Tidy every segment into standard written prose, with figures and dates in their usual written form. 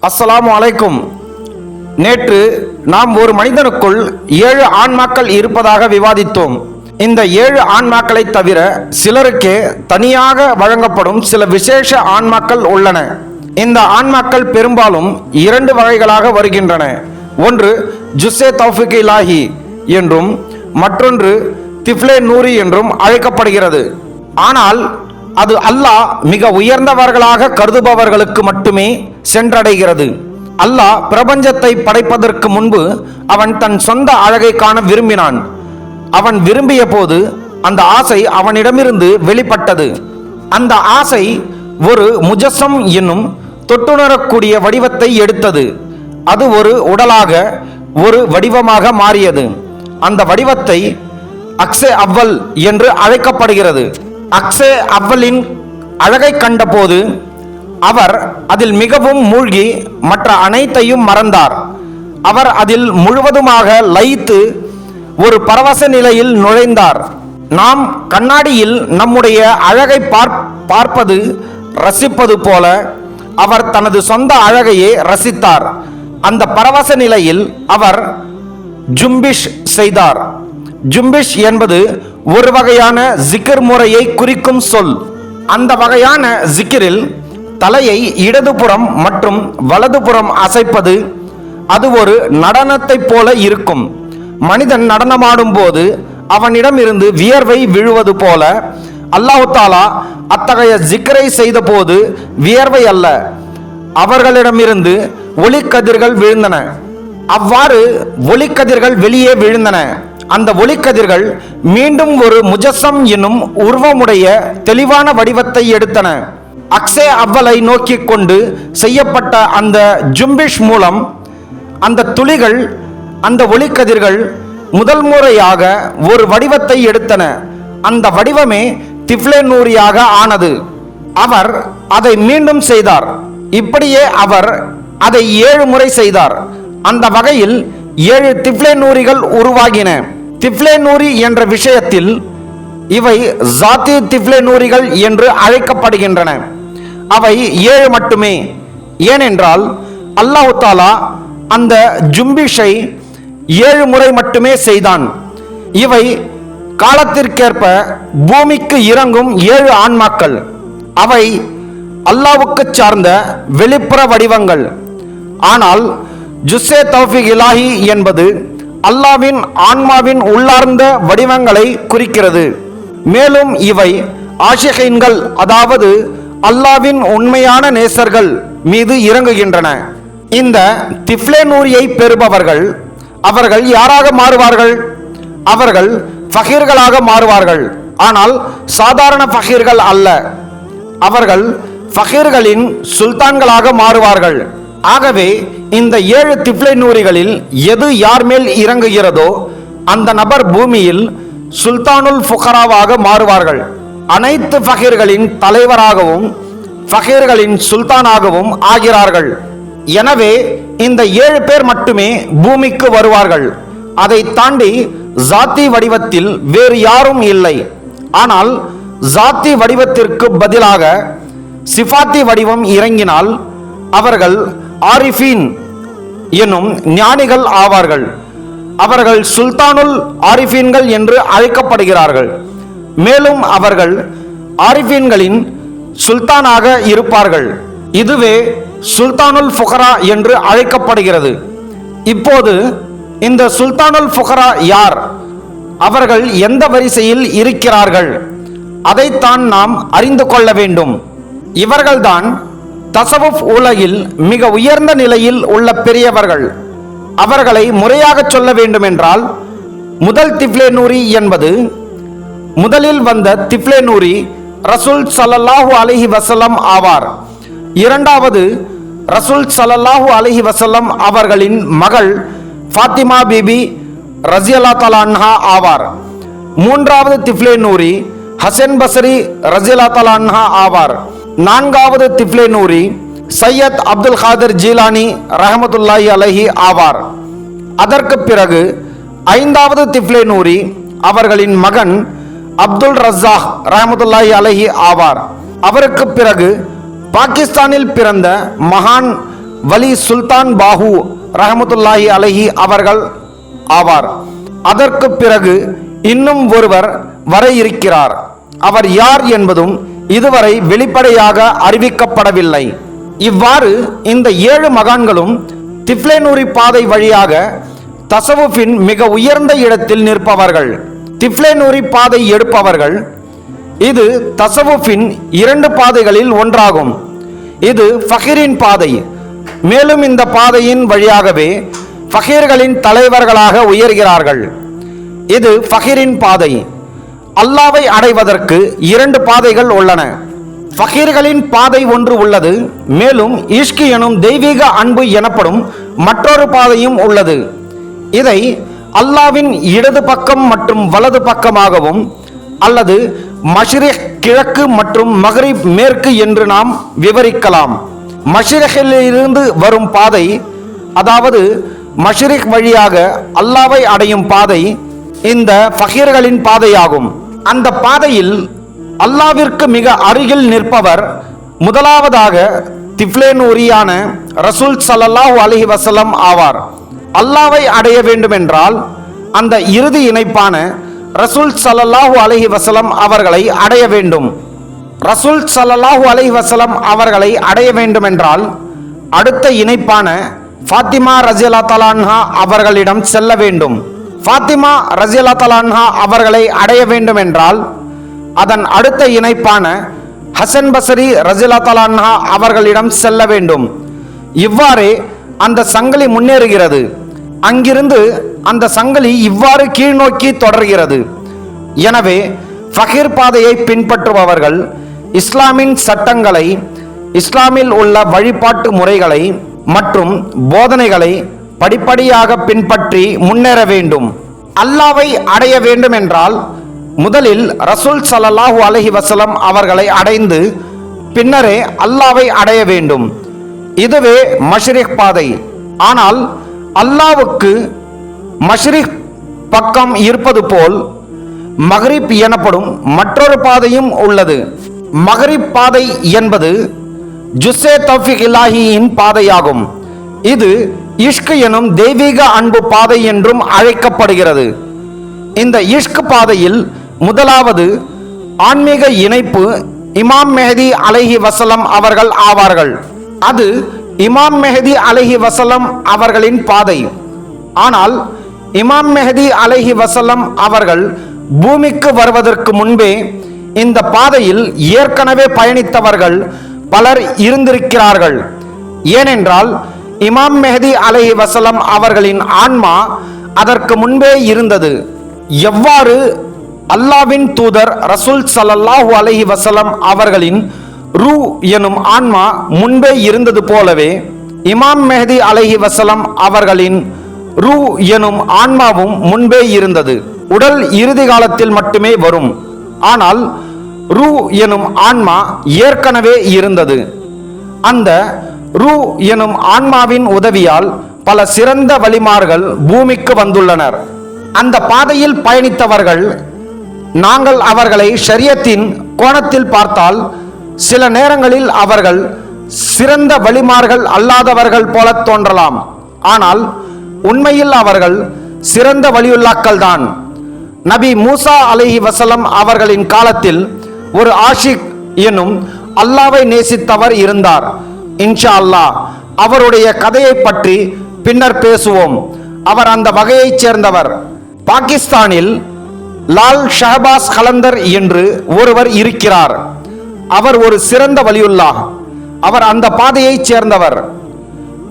அஸ்ஸலாமு அலைக்கும். நேற்று நாம் ஒரு மனிதனுக்குள் 7 ஆன்மாக்கள் இருப்பதாக விவாதித்தோம். இந்த 7 ஆன்மாக்களை தவிர சிலருக்கே தனியாக வழங்கப்படும் சில விசேஷ ஆன்மாக்கள் உள்ளன. இந்த ஆன்மாக்கள் பெரும்பாலும் 2 வகைகளாக வருகின்றன. ஒன்று ஜுஸ்ஸே தௌஃபீக் இலாஹி என்றும் மற்றொன்று திஃப்லே நூரி என்றும் அழைக்கப்படுகிறது. ஆனால் அது அல்லாஹ் மிக உயர்ந்தவர்களாக கருதுபவர்களுக்கு மட்டுமே சென்றடைகிறது. அல்லாஹ் பிரபஞ்சத்தை படைப்பதற்கு முன்பு அவன் தன் சொந்த அழகை காண விரும்பினான். அவன் விரும்பிய போது அந்த ஆசை அவனிடமிருந்து வெளிப்பட்டது. அந்த ஆசை ஒரு முஜஸ்ஸம் என்னும் தொட்டுணரக்கூடிய வடிவத்தை எடுத்தது. அது ஒரு உடலாக, ஒரு வடிவமாக மாறியது. அந்த வடிவத்தை அக்ஸே அவ்வல் என்று அழைக்கப்படுகிறது. அக்ஸே அவ்வலின் அழகை கண்டபோது அவர் அதில் மிகவும் மூழ்கி மற்ற அனைத்தையும் மறந்தார். அவர் அதில் முழுவதுமாக லயித்து ஒரு பரவச நிலையில் நுழைந்தார். நாம் கண்ணாடியில் நம்முடைய அழகை பார்ப்பது ரசிப்பது போல அவர் தனது சொந்த அழகையே ரசித்தார். அந்த பரவச நிலையில் அவர் ஜும்பிஷ் செய்தார். ஜும்பிஷ் என்பது ஒரு வகையான ஜிக்ர் முறையை குறிக்கும் சொல். அந்த வகையான ஜிக்கிரில் தலையை இடதுபுறம் மற்றும் வலதுபுறம் அசைப்பது அது ஒரு நடனத்தை போல இருக்கும். மனிதன் நடனமாடும் போது அவனிடம் இருந்து வியர்வை விழுவது போல அல்லாஹ் தஆலா அத்தகைய ஜிக்ரை செய்த போது வியர்வை அல்ல, அவர்களிடமிருந்து ஒளிக்கதிர்கள் விழுந்தன. அவ்வாறு ஒளிக்கதிர்கள் வெளியே விழுந்தன. அந்த ஒளிக்கதிர்கள் மீண்டும் ஒரு முஜஸ்ஸம் என்னும் உருவமுடைய தெளிவான வடிவத்தை எடுத்தன. அக்ஸே அவ்வலை நோக்கி கொண்டு செய்யப்பட்ட அந்த ஜும்பிஷ் மூலம் அந்த துளிகள், அந்த ஒளிக்கதிர்கள் முதல் முறையாக ஒரு வடிவத்தை எடுத்தன. அந்த வடிவமே திஃப்லே நூரியாக ஆனது. அவர் அதை மீண்டும் செய்தார். இப்படியே அவர் அதை 7 முறை செய்தார். அந்த வகையில் 7 திஃப்லே நூரிகள் உருவாகின. திஃப்லே நூரி என்ற விஷயத்தில் இவை ஜாத்தி திஃப்லே நூரிகள் என்று அழைக்கப்படுகின்றன. அவை 7 மட்டுமே. ஏனென்றால் அல்லாஹ் தஆலா அந்த ஜும்பிஷை 7 முறை மட்டுமே செய்தான். இவை காலத்திற்கேற்ப பூமிக்கு இறங்கும் 7 ஆன்மாக்கள். அவை அல்லாஹ்வுக்கு சார்ந்த வெளிப்புற வடிவங்கள். ஆனால் ஜுஸ்ஸே தௌஃபீக் இலாஹி என்பது அல்லாஹ்வின் ஆன்மாவின் உள்ளார்ந்த வடிவங்களை குறிக்கிறது. மேலும் இவை ஆஷிகீன்கள், அதாவது அல்லாஹ்வின் உண்மையான நேசர்கள் மீது இறங்குகின்றன. இந்த திஃப்லே நூரியை பெறுபவர்கள் அவர்கள் யாராக மாறுவார்கள்? அவர்கள் ஃபகீர்களாக மாறுவார்கள். ஆனால் சாதாரண ஃபகீர்கள் அல்ல, அவர்கள் ஃபகீர்களின் சுல்தான்களாக மாறுவார்கள். ஆகவே இந்த 7 திஃப்லே நூரிகளில் எது யார் மேல் இறங்குகிறதோ அந்த நபர் பூமியில் சுல்தானுல் ஃபுகராவாக மாறுவார்கள். அனைத்து ஃபகீர்களின் தலைவராகவும் ஃபகீர்களின் சுல்தானாகவும் ஆகிறார்கள். எனவே இந்த 7 பேர் மட்டுமே பூமிக்கு வருவார்கள். அதை தாண்டி ஜாத்தி வடிவத்தில் வேறு யாரும் இல்லை. ஆனால் ஜாத்தி வடிவத்திற்கு பதிலாக சிஃபாத்தி வடிவம் இறங்கினால் அவர்கள் ஆரிஃபீன் எனும் ஞானிகள் ஆவார்கள். அவர்கள் சுல்தானுல் ஆரிஃபீன்கள் என்று அழைக்கப்படுகிறார்கள். மேலும் அவர்கள் ஆரிஃபீன்களின் சுல்தானாக இருப்பார்கள். இதுவே சுல்தானுல் ஃபுகரா என்று அழைக்கப்படுகிறது. இப்போது இந்த சுல்தானுல் ஃபுகரா யார்? அவர்கள் எந்த வரிசையில் இருக்கிறார்கள்? அதைத்தான் நாம் அறிந்து கொள்ள வேண்டும். இவர்கள்தான் தஸவுஃப் உலகில் மிக உயர்ந்த நிலையில் உள்ள பெரியவர்கள். அவர்களை முறையாக சொல்ல வேண்டுமென்றால் முதல் திஃப்லே நூரி என்பது முதலில் வந்த திஃப்லே நூரி ரசூல் ஸல்லல்லாஹு அலைஹி வஸல்லம் ஆவார். இரண்டாவது ரசூல் ஸல்லல்லாஹு அலைஹி வஸல்லம் அவர்களின் மகள் ஃபாத்திமா பிபி ரஸியல்லாஹு தஆலா அன்ஹா ஆவார். மூன்றாவது திஃப்லே நூரி ஹசன் பஸ்ரி ரஸியல்லாஹு தஆலா அன்ஹா ஆவார். நான்காவது திஃப்லே நூரி சையத் அப்துல் காதிர் ஜீலானி ரஹமத்துல்லாஹி அலைஹி ஆவார். அதற்கு பிறகு 5வது திஃப்லே நூரி அவர்களின் மகன் அப்துல் ரஸாக் ரஹமத்துல்லாஹி அலைஹி ஆவார். அவருக்கு பிறகு பாகிஸ்தானில் பிறந்த மகான் வலி சுல்தான் பாஹு ரஹமத்துல்லாஹி அலைஹி அவர்கள் ஆவார். அதற்கு பிறகு இன்னும் ஒருவர் வர இருக்கிறார். அவர் யார் என்பதும் இதுவரை வெளிப்படையாக அறிவிக்கப்படவில்லை. இவ்வாறு இந்த 7 மகான்களும் திஃப்லேனூரி பாதை வழியாக தசவுஃபின் மிக உயர்ந்த இடத்தில் நிற்பவர்கள், திஃப்லேனூரி பாதை எடுப்பவர்கள். இது தசவுஃபின் 2 பாதைகளில் ஒன்றாகும். இது ஃபகீரின் பாதை. மேலும் இந்த பாதையின் வழியாகவே ஃபகீர்களின் தலைவர்களாக உயர்கிறார்கள். இது ஃபகீரின் பாதை. அல்லாவை அடைவதற்கு 2 பாதைகள் உள்ளன. ஃபகீர்களின் பாதை ஒன்று உள்ளது. மேலும் இஷ்க் எனும் தெய்வீக அன்பு எனப்படும் மற்றொரு பாதையும் உள்ளது. இதை அல்லாவின் இடது பக்கம் மற்றும் வலது பக்கமாகவும் அல்லது மஷ்ரிக் கிழக்கு மற்றும் மக்ரிப் மேற்கு என்று நாம் விவரிக்கலாம். மஷ்ரிக்கிலிருந்து வரும் பாதை, அதாவது மஷ்ரிக் வழியாக அல்லாவை அடையும் பாதை இந்த ஃபகீர்களின் பாதையாகும். அந்த பாதையில் அல்லாவிற்கு மிக அருகில் நிற்பவர் முதலாவதாக திஃப்லேனூரியான ரசூல் ஸல்லல்லாஹு அலைஹி வஸல்லம் ஆவார். அல்லாவை அடைய வேண்டுமென்றால் அந்த இறுதி இணைப்பான ரசூல் ஸல்லல்லாஹு அலைஹி வஸல்லம் அவர்களை அடைய வேண்டும். ரசூல் ஸல்லல்லாஹு அலைஹி வஸல்லம் அவர்களை அடைய வேண்டுமென்றால் அடுத்த இணைப்பான ஃபாத்திமா ரஸியல்லாஹு தஆலா அன்ஹா அவர்களிடம் செல்ல வேண்டும். ஃபாத்திமா ரஸியல்லாஹு தஆலா அன்ஹா அவர்களை அடைய வேண்டுமென்றால் அதன் அடுத்த இணைப்பான ஹசன் பஸ்ரி ரஸியல்லாஹு தஆலா அன்ஹா அவர்களிடம் செல்ல வேண்டும். இவ்வாறே அந்த சங்கிலி முன்னேறுகிறது. அங்கிருந்து அந்த சங்கிலி இவ்வாறு கீழ்நோக்கி தொடர்கிறது. எனவே ஃபகீர் பாதையை பின்பற்றுபவர்கள் இஸ்லாமின் சட்டங்களை, இஸ்லாமில் உள்ள வழிபாட்டு முறைகளை மற்றும் போதனைகளை படிப்படியாக பின்பற்றி முன்னேற வேண்டும். அல்லாவை அடைய வேண்டும் என்றால் முதலில் ரசூல் ஸல்லல்லாஹு அலைஹி வஸல்லம் அவர்களை அடைந்து பின்னரே அல்லாவை அடைய வேண்டும். இதுவே மஷ்ரிக் பாதை. ஆனால் அல்லாவுக்கு மஷ்ரிக் பக்கம் இருப்பது போல் மக்ரிப் எனப்படும் மற்றொரு பாதையும் உள்ளது. மக்ரிப் பாதை என்பது ஜுஸ்ஸே தௌஃபீக் இலாஹியின் பாதையாகும். இது இஷ்க் எனும் தெய்வீக அன்பு பாதை என்றும் அழைக்கப்படுகிறது. இந்த இஷ்க் பாதையில் முதலாவது ஆன்மீக இணைப்பு இமாம் மெஹதி அலைஹி வஸல்லம் அவர்கள் ஆவார்கள். அது இமாம் மெஹதி அலைஹி வஸல்லம் அவர்களின் பாதை. ஆனால் இமாம் மெஹதி அலைஹி வஸல்லம் அவர்கள் பூமிக்கு வருவதற்கு முன்பே இந்த பாதையில் ஏற்கனவே பயணித்தவர்கள் பலர் இருந்திருக்கிறார்கள். ஏனென்றால் இமாம் மெஹதி அலைஹி வஸல்லம் அவர்களின் ஆன்மா அதற்கு முன்பே இருந்தது. எவ்வாறு அல்லாவின் தூதர் ரசூல் ஸல்லல்லாஹு அலைஹி வஸல்லம் அவர்களின் ரூ எனும் ஆன்மா முன்பே இருந்தது போலவே இமாம் மெஹதி அலைஹி வஸல்லம் அவர்களின் ரூ எனும் ஆன்மாவும் முன்பே இருந்தது. உடல் இறுதி காலத்தில் மட்டுமே வரும். ஆனால் ரூ எனும் ஆன்மா ஏற்கனவே இருந்தது. அந்த ரூ எனும் ஆன்மாவின் உதவியால் பல சிறந்த வலிமார்கள் பூமிக்கு வந்துள்ளனர். அந்த பாதையில் பயணித்தவர்கள் நாங்கள் அவர்களை ஷரியத்தின் கோணத்தில் பார்த்தால் சில நேரங்களில் அவர்கள் சிறந்த வலிமார்கள் அல்லாதவர்கள் போல தோன்றலாம். ஆனால் உண்மையில் அவர்கள் சிறந்த வலியுல்லாக்கள் தான். நபி மூசா அலைஹி வஸல்லம் அவர்களின் காலத்தில் ஒரு ஆஷிக் எனும் அல்லாவை நேசித்தவர் இருந்தார். இன்ஷா அல்லாஹ் அவருடைய கதையை பற்றி பின்னர் பேசுவோம். அவர் அந்த வகையைச் சேர்ந்தவர். பாகிஸ்தானில் லால் ஷஹபாஸ் கலந்தர் என்று ஒருவர் இருக்கிறார். அவர் ஒரு சிறந்த வலியுல்லாஹ். அவர் அந்த பாதையைச் சேர்ந்தவர்.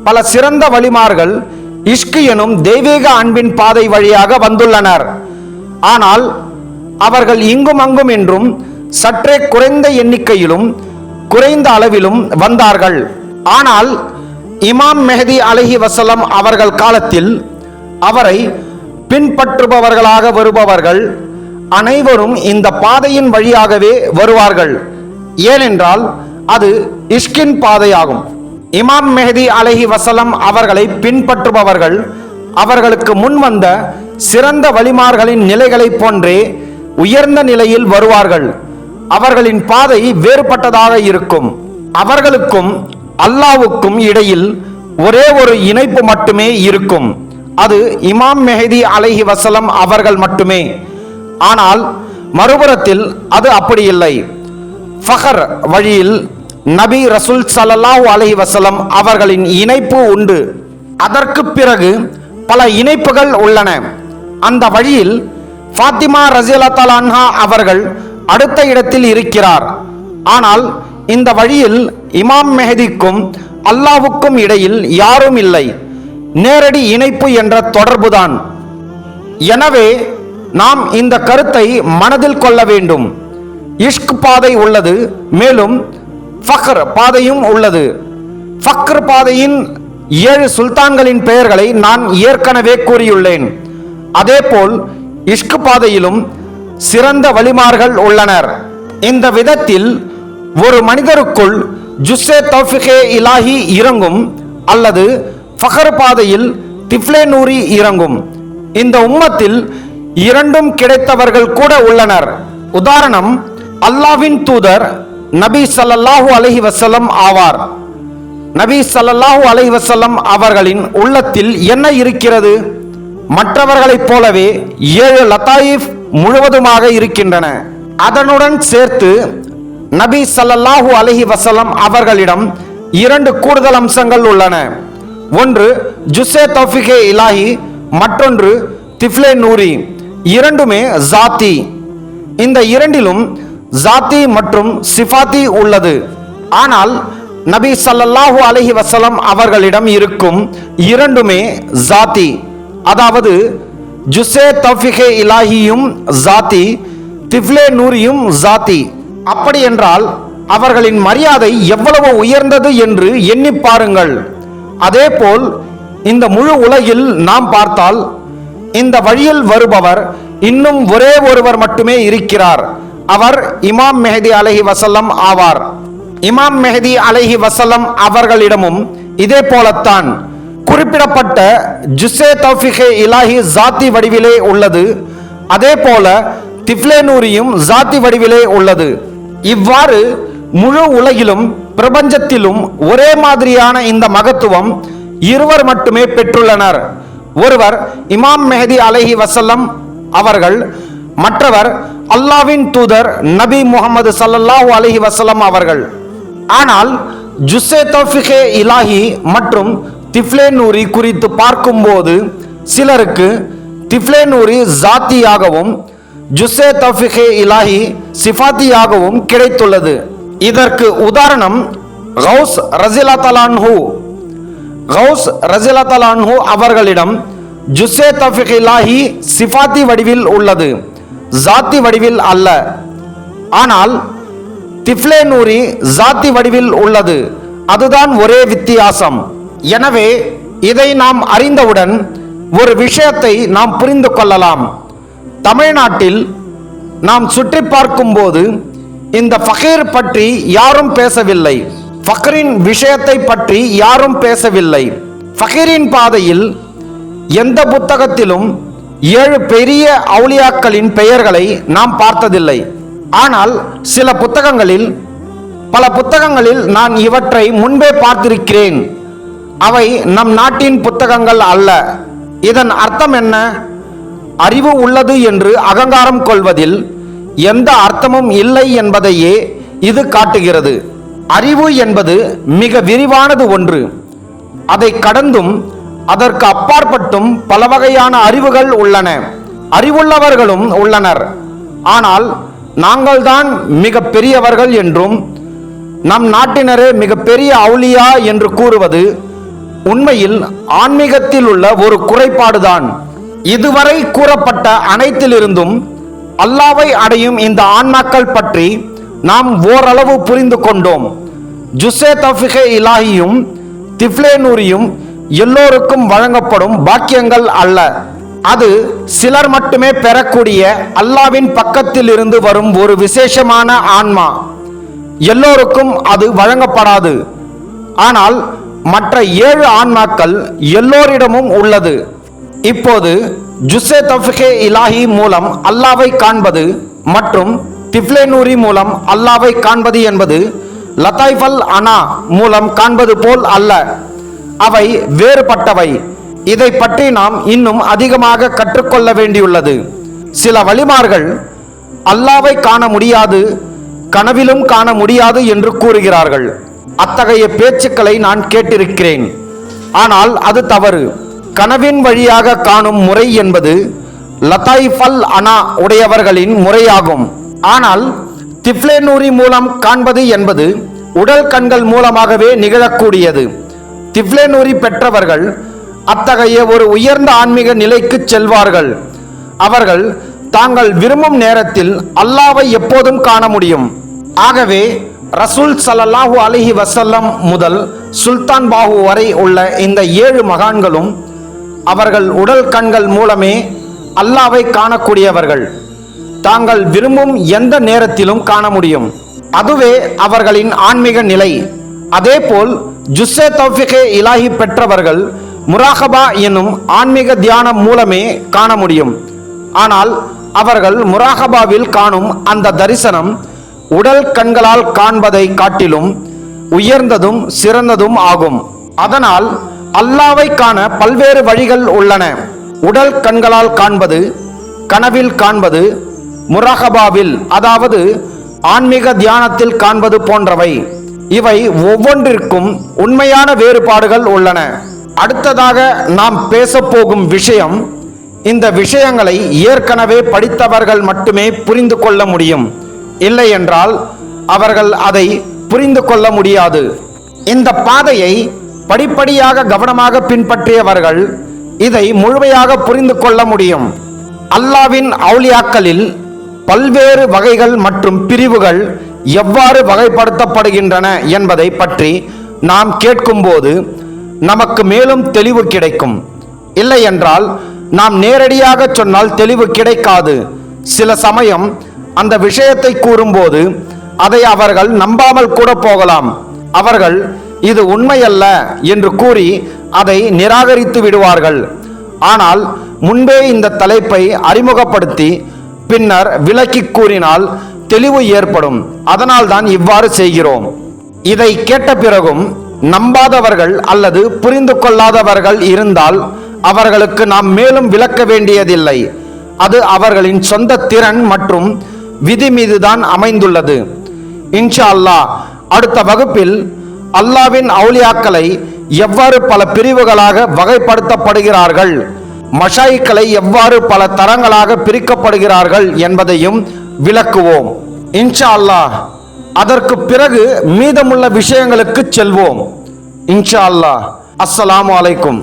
பல சிறந்த வலிமார்கள் இஷ்க் எனும் தெய்வீக அன்பின் பாதை வழியாக வந்துள்ளனர். ஆனால் அவர்கள் இங்கும் அங்கும் என்றும் சற்றே குறைந்த எண்ணிக்கையிலும் குறைந்த அளவிலும் வந்தார்கள். ஆனால் இமாம் மெஹதி அலைஹி வஸல்லம் அவர்கள் காலத்தில் அவரை பின்பற்றுபவர்களாக வருபவர்கள் அனைவரும் இந்த பாதையின் வழியாகவே வருவார்கள். ஏனென்றால் அது இஷ்கின் பாதையாகும். இமாம் மெஹதி அலைஹி வஸல்லம் அவர்களை பின்பற்றுபவர்கள் அவர்களுக்கு முன் வந்த சிறந்த வலிமார்களின் நிலைகளை போன்றே உயர்ந்த நிலையில் வருவார்கள். அவர்களின் பாதை வேறுபட்டதாக இருக்கும். அவர்களுக்கும் அல்லாவுக்கும் இடையில் ஒரே ஒரு இணைப்பு மட்டுமே இருக்கும். அது இமாம் மெஹதி அலைஹி வஸல்லம் அவர்கள் மட்டுமே. ஆனால் மறுபுறத்தில் அது அப்படி இல்லை. ஃபஹர் வழியில் நபி ரசூல் ஸல்லல்லாஹு அலைஹி வஸல்லம் அவர்களின் இணைப்பு உண்டு. அதற்கு பிறகு பல இணைப்புகள் உள்ளன. அந்த வழியில் ஃபாத்திமா ரஸியல்லாஹு தஆலா அன்ஹா அவர்கள் அடுத்த இடத்தில் இருக்கிறார். ஆனால் இந்த வழியில் இமாம் மெஹதிக்கும் அல்லாஹ்வுக்கும் இடையில் யாரும் இல்லை. நேரடி இணைப்பு என்ற தொடர்புதான். எனவே நாம் இந்த கருத்தை மனதில் கொள்ள வேண்டும். இஷ்க் பாதை உள்ளது, மேலும் ஃபக்ர் பாதையும் உள்ளது. ஃபக்ர் பாதையின் 7 சுல்தான்களின் பெயர்களை நான் ஏற்கனவே கூறியுள்ளேன். அதேபோல் இஷ்க் பாதையிலும் சிறந்த வலிமார்கள் உள்ளனர். இந்த விதத்தில் ஒரு மனிதருக்குள் ஜுஸ்ஸே தௌஃபீகே இலாஹி இறங்கும் அல்லது ஃபக்ர் பாதையில் திஃப்லே நூரி இறங்கும். இந்த உம்மத்தில் இரண்டும் கிடைத்தவர்கள் கூட உள்ளனர். உதாரணம், அல்லாஹ்வின் தூதர் நபி ஸல்லல்லாஹு அலைஹி வஸல்லம் ஆவார். நபி ஸல்லல்லாஹு அலைஹி வஸல்லம் அவர்களின் உள்ளத்தில் என்ன இருக்கிறது? மற்றவர்களைப் போலவே 7 லதாயிஃப் முழுவதுமாக இருக்கின்றன. அதனுடன் சேர்த்து நபி ஸல்லல்லாஹு அலைஹி வஸல்லம் அவர்களிடம் 2 கூடுதல் அம்சங்கள் உள்ளன. ஒன்று ஜுஸ்ஸே தௌஃபீகே இலாஹி, மற்றொன்று திஃப்லே நூரி. இரண்டுமே ஜாத்தி. இந்த இரண்டிலும் ஜாத்தி மற்றும் சிஃபாத்தி உள்ளது. ஆனால் நபி ஸல்லல்லாஹு அலைஹி வஸல்லம் அவர்களிடம் இருக்கும் இரண்டுமே ஜாத்தி. அதாவது ஜுஸ்ஸே தௌஃபீகே இலாஹியும் ஜாத்தி, திஃப்லே நூரியும் ஜாத்தி. அப்படி என்றால் அவர்களின் மரியாதை எவ்வளவு உயர்ந்தது என்று எண்ணி பாருங்கள். அதேபோல் இந்த முழு உலகில் நாம் பார்த்தால் இந்த வழியில் வருபவர் இன்னும் ஒரே ஒருவர் மட்டுமே இருக்கிறார். அவர் இமாம் மெஹதி அலைஹி வஸல்லம் ஆவார். இமாம் மெஹதி அலைஹி வஸல்லம் அவர்களிடமும் இதே போலத்தான் குறிப்பிடப்பட்ட ஜுஸ்ஸே தௌஃபீகே இலாஹி ஜாத்தி வடிவிலே உள்ளது. அதே போல திஃப்லே நூரியும் ஜாத்தி வடிவிலே உள்ளது. இவ்வாறு முழு உலகிலும் பிரபஞ்சத்திலும் ஒரே மாதிரியான இந்த மகத்துவம் இருவர் மட்டுமே பெற்றுள்ளனர். ஒருவர் இமாம் மெஹதி அலைஹி வஸல்லம் அவர்கள், மற்றவர் அல்லாஹ்வின் தூதர் நபி முஹம்மது ஸல்லல்லாஹு அலைஹி வஸல்லம் அவர்கள். ஆனால் ஜுஸ்ஸே தௌஃபீகே இலாஹி மற்றும் திஃப்லே நூரி குறித்து பார்க்கும்போது சிலருக்கு திஃப்லே நூரி ஜாத்தியாகவும் ஜுஸ்ஸே தௌஃபீகே இலாஹி சிஃபாத்தியாகவும் கிடைத்துள்ளது. இதற்கு உதாரணம் கௌஸ் ரஸியல்லாஹு தஆலா அன்ஹு. கௌஸ் ரஸியல்லாஹு தஆலா அன்ஹு அவர்களிடம் ஜுஸ்ஸே தௌஃபீகே இலாஹி சிஃபாத்தி வடிவில் உள்ளது, ஜாத்தி வடிவில் அல்ல. ஆனால் திஃப்லே நூரி ஜாத்தி வடிவில் உள்ளது. அதுதான் ஒரே வித்தியாசம். எனவே இதை நாம் அறிந்தவுடன் ஒரு விஷயத்தை நாம் புரிந்து கொள்ளலாம். தமிழ்நாட்டில் நாம் சுற்றி பார்க்கும்போது இந்த ஃபகீர் பற்றி யாரும் பேசவில்லை. ஃபக்ரின் விஷயத்தை பற்றி யாரும் பேசவில்லை. ஃபகீரின் பாதையில் எந்த புத்தகத்திலும் 7 பெரிய அவுலியாக்களின் பெயர்களை நாம் பார்த்ததில்லை. ஆனால் பல புத்தகங்களில் நான் இவற்றை முன்பே பார்த்திருக்கிறேன். அவை நம் நாட்டின் புத்தகங்கள் அல்ல. இதன் அர்த்தம் என்ன? அறிவு உள்ளது என்று அகங்காரம் கொள்வதில் எந்த அர்த்தமும் இல்லை என்பதையே இது காட்டுகிறது. அறிவு என்பது மிக விரிவானது ஒன்று. அதை கடந்தும் அதற்கு அப்பாற்பட்டும் பல வகையான அறிவுகள் உள்ளன. அறிவுள்ளவர்களும் உள்ளனர். ஆனால் நாங்கள்தான் மிக பெரியவர்கள் என்றும் நம் நாட்டினரே மிக பெரிய அவுலியா என்று கூறுவது உண்மையில் ஆன்மீகத்தில் உள்ள ஒரு குறைபாடுதான். இதுவரை கூறப்பட்ட அனைத்திலிருந்தும் அல்லாஹ்வை அடையும் இந்த ஆன்மாக்கள் பற்றி நாம் ஓரளவு புரிந்து கொண்டோம். ஜுஸ்ஸே தௌஃபீகே இலாஹியும் திஃப்லே நூரியும் எல்லோருக்கும் வழங்கப்படும் பாக்கியங்கள் அல்ல. அது சிலர் மட்டுமே பெறக்கூடிய அல்லாஹ்வின் பக்கத்தில் இருந்து வரும் ஒரு விசேஷமான ஆன்மா. எல்லோருக்கும் அது வழங்கப்படாது. ஆனால் மற்ற 7 ஆன்மாக்கள் எல்லோரிடமும் உள்ளது. இப்போது ஜுஸ்ஸே தௌஃபீகே இலாஹி மூலம் அல்லாஹ்வை காண்பது மற்றும் திஃப்லே நூரி மூலம் அல்லாஹ்வை காண்பது என்பது லதாயிஃபல் அனா மூலம் காண்பது போல் அல்ல. அவை வேறுபட்டவை. இதை பற்றி நாம் இன்னும் அதிகமாக கற்றுக்கொள்ள வேண்டியுள்ளது. சில வலிமார்கள் அல்லாவை காண முடியாது, கனவிலும் காண முடியாது என்று கூறுகிறார்கள். அத்தகைய பேச்சுக்களை நான் கேட்டிருக்கிறேன். ஆனால் அது தவறு. கனவின் வழியாக காணும் முறை என்பது லதாயிஃபல் அனா உடையவர்களின் முறையாகும். ஆனால் திஃப்லே நூரி மூலம் காண்பது என்பது உடல் கண்கள் மூலமாகவே நிகழக்கூடியது. திஃப்லே நூரி பெற்றவர்கள் அத்தகைய ஒரு உயர்ந்த ஆன்மீக நிலைக்கு செல்வார்கள். அவர்கள் தாங்கள் விரும்பும் நேரத்தில் அல்லாவை எப்போதும் காண முடியும். ஆகவே ரசூல் ஸல்லல்லாஹு அலைஹி வஸல்லம் முதல் சுல்தான் பாஹு வரை உள்ள இந்த 7 மகான்களும் அவர்கள் உடல் கண்கள் மூலமே அல்லாவை காணக்கூடியவர்கள். தாங்கள் விரும்பும் எந்த நேரத்திலும் காண முடியும். அதுவே அவர்களின் ஆன்மீக நிலை. அதேபோல் ஜுஸ்ஸே தௌஃபீகே இலாஹி பெற்றவர்கள் முராகபா என்னும் ஆன்மீக தியானம் மூலமே காண முடியும். ஆனால் அவர்கள் முராகபாவில் காணும் அந்த தரிசனம் உடல் கண்களால் காண்பதை காட்டிலும் உயர்ந்ததும் சிறந்ததும் ஆகும். அதனால் அல்லாவை காண பல்வேறு வழிகள் உள்ளன. உடல் கண்களால் காண்பது, கனவில் காண்பது, முராகபாவில் அதாவது ஆன்மீக தியானத்தில் காண்பது போன்றவை. இவை ஒவ்வொன்றிற்கும் உண்மையான வேறுபாடுகள் உள்ளன. அடுத்ததாக நாம் பேசப்போகும் விஷயம், இந்த விஷயங்களை ஏற்கனவே படித்தவர்கள் மட்டுமே புரிந்து கொள்ள முடியும். இல்லை என்றால் அவர்கள் அதை புரிந்து கொள்ள முடியாது. இந்த பாதையை படிப்படியாக கவனமாக பின்பற்றியவர்கள் இதை முழுமையாக புரிந்து கொள்ள முடியும். அல்லாவின் அவுலியாக்களில் பல்வேறு வகைகள் மற்றும் பிரிவுகள் எவ்வாறு வகைப்படுத்தப்படுகின்றன என்பதை பற்றி நாம் கேட்கும்போது நமக்கு மேலும் தெளிவு கிடைக்கும். இல்லை என்றால் நாம் நேரடியாக சொன்னால் தெளிவு கிடைக்காது. சில சமயம் அந்த விஷயத்தை கூறும்போது அதை அவர்கள் நம்பாமல் கூட போகலாம். அவர்கள் இது உண்மையல்ல என்று கூறி அதை நிராகரித்து விடுவார்கள். ஆனால் முன்பே இந்த தலைப்பை அறிமுகப்படுத்தி பின்னர் விளக்கி கூறினால் தெளிவு ஏற்படும். அதனால் தான் இவ்வாறு செய்கிறோம். இதை கேட்ட பிறகும் நம்பாதவர்கள் அல்லது புரிந்து கொள்ளாதவர்கள் இருந்தால் அவர்களுக்கு நாம் மேலும் விளக்க வேண்டியதில்லை. அது அவர்களின் சொந்த திறன் மற்றும் விதி மீதுதான் அமைந்துள்ளது. இன்ஷா அல்லாஹ் அடுத்த வகுப்பில் அல்லாவின் அவுலியாக்களை எவ்வாறு பல பிரிவுகளாக வகைப்படுத்தப்படுகிறார்கள், மஷாயிக்களை எவ்வாறு பல தரங்களாக பிரிக்கப்படுகிறார்கள் என்பதையும் விளக்குவோம். இன்ஷா அல்லாஹ் அதற்கு பிறகு மீதமுள்ள விஷயங்களுக்கு செல்வோம். இன்ஷா அல்லாஹ். அஸ்ஸலாமு அலைக்கும்.